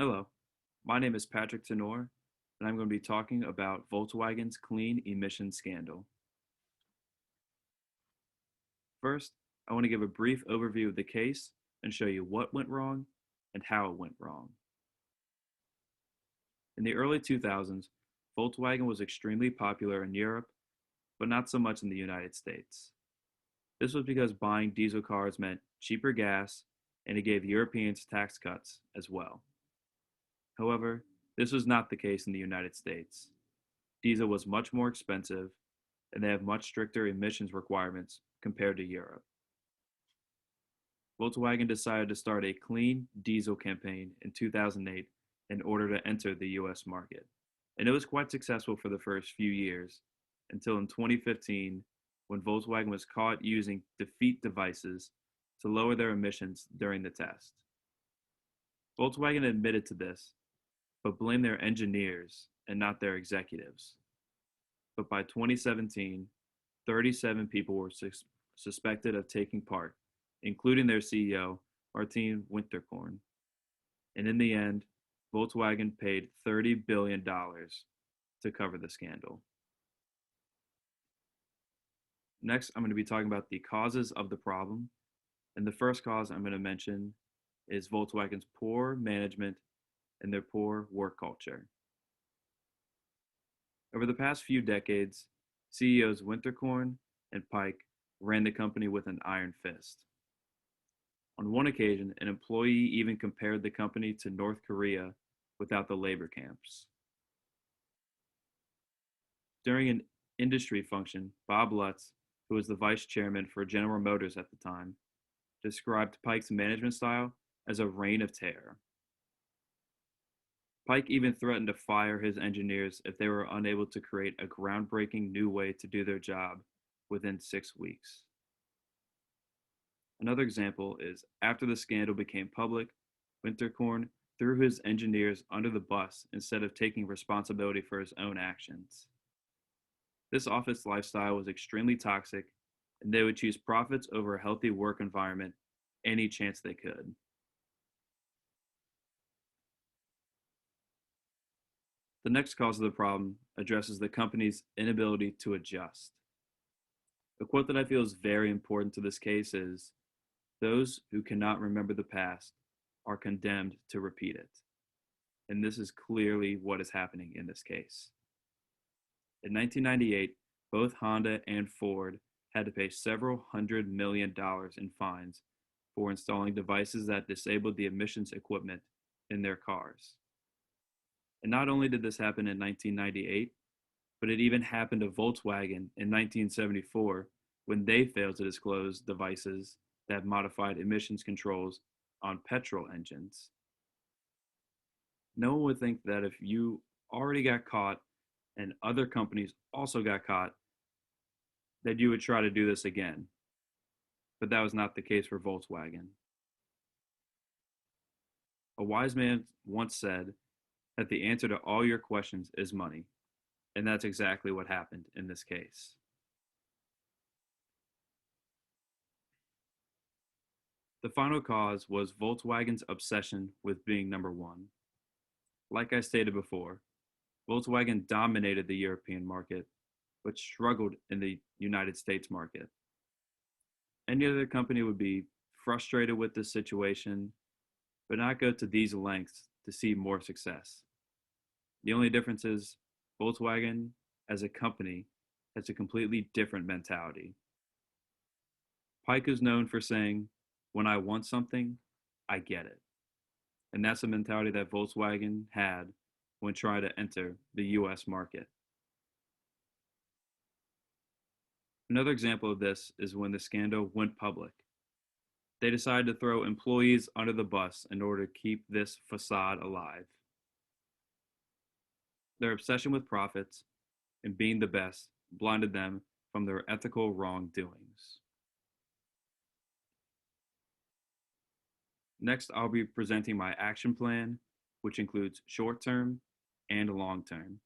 Hello, my name is Patrick Tenor, and I'm going to be talking about Volkswagen's clean emission scandal. First, I want to give a brief overview of the case and show you what went wrong and how it went wrong. In the early 2000s, Volkswagen was extremely popular in Europe, but not so much in the United States. This was because buying diesel cars meant cheaper gas, and it gave Europeans tax cuts as well. However, this was not the case in the United States. Diesel was much more expensive, and they have much stricter emissions requirements compared to Europe. Volkswagen decided to start a clean diesel campaign in 2008 in order to enter the US market. And it was quite successful for the first few years, until in 2015, when Volkswagen was caught using defeat devices to lower their emissions during the test. Volkswagen admitted to this, but blamed their engineers and not their executives. But by 2017, 37 people were suspected of taking part, including their CEO, Martin Winterkorn. And in the end, Volkswagen paid $30 billion to cover the scandal. Next, I'm going to be talking about the causes of the problem. And the first cause I'm going to mention is Volkswagen's poor management and their poor work culture. Over the past few decades, CEOs Winterkorn and Pike ran the company with an iron fist. On one occasion, an employee even compared the company to North Korea without the labor camps. During an industry function, Bob Lutz, who was the vice chairman for General Motors at the time, described Pike's management style as a reign of terror. Pike even threatened to fire his engineers if they were unable to create a groundbreaking new way to do their job within 6 weeks. Another example is after the scandal became public, Winterkorn threw his engineers under the bus instead of taking responsibility for his own actions. This office lifestyle was extremely toxic, and they would choose profits over a healthy work environment any chance they could. The next cause of the problem addresses the company's inability to adjust. A quote that I feel is very important to this case is, "Those who cannot remember the past are condemned to repeat it." And this is clearly what is happening in this case. In 1998, both Honda and Ford had to pay several $100 million in fines for installing devices that disabled the emissions equipment in their cars. And not only did this happen in 1998, but it even happened to Volkswagen in 1974 when they failed to disclose devices that modified emissions controls on petrol engines. No one would think that if you already got caught and other companies also got caught, that you would try to do this again. But that was not the case for Volkswagen. A wise man once said that the answer to all your questions is money, and that's exactly what happened in this case. The final cause was Volkswagen's obsession with being number one. Like I stated before, Volkswagen dominated the European market, but struggled in the United States market. Any other company would be frustrated with this situation, but not go to these lengths to see more success. The only difference is Volkswagen, as a company, has a completely different mentality. Pike is known for saying, "When I want something, I get it." And that's the mentality that Volkswagen had when trying to enter the US market. Another example of this is when the scandal went public. They decided to throw employees under the bus in order to keep this facade alive. Their obsession with profits and being the best blinded them from their ethical wrongdoings. Next, I'll be presenting my action plan, which includes short term and long term.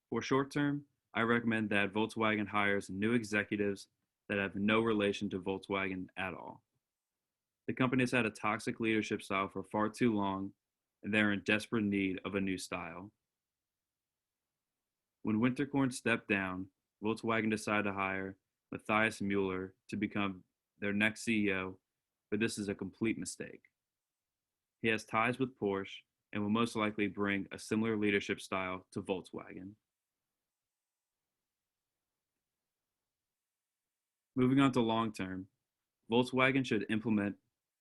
For short term, I recommend that Volkswagen hires new executives that have no relation to Volkswagen at all. The company has had a toxic leadership style for far too long, and they're in desperate need of a new style. When Winterkorn stepped down, Volkswagen decided to hire Matthias Mueller to become their next CEO, but this is a complete mistake. He has ties with Porsche and will most likely bring a similar leadership style to Volkswagen. Moving on to long term, Volkswagen should implement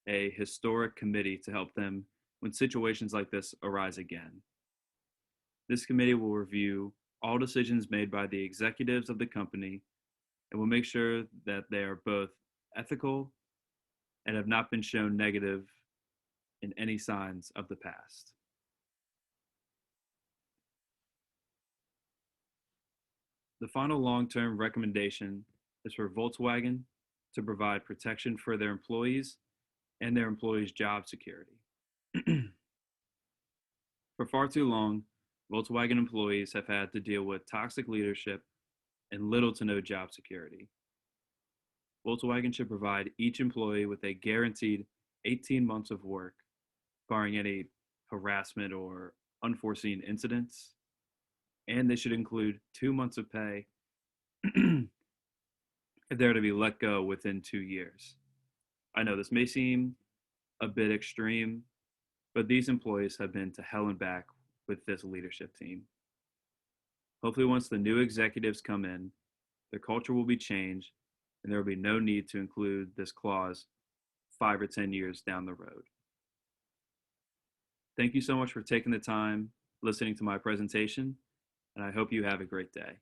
a historic committee to help them when situations like this arise again. This committee will review all decisions made by the executives of the company and will make sure that they are both ethical and have not been shown negative in any signs of the past. The final long term recommendation is for Volkswagen to provide protection for their employees and their employees' job security. For far too long, Volkswagen employees have had to deal with toxic leadership and little to no job security. Volkswagen should provide each employee with a guaranteed 18 months of work, barring any harassment or unforeseen incidents, and they should include 2 months of pay if they're to be let go within 2 years. I know this may seem a bit extreme, but these employees have been to hell and back with this leadership team. Hopefully, once the new executives come in, their culture will be changed and there will be no need to include this clause 5 or 10 years down the road. Thank you so much for taking the time listening to my presentation, and I hope you have a great day.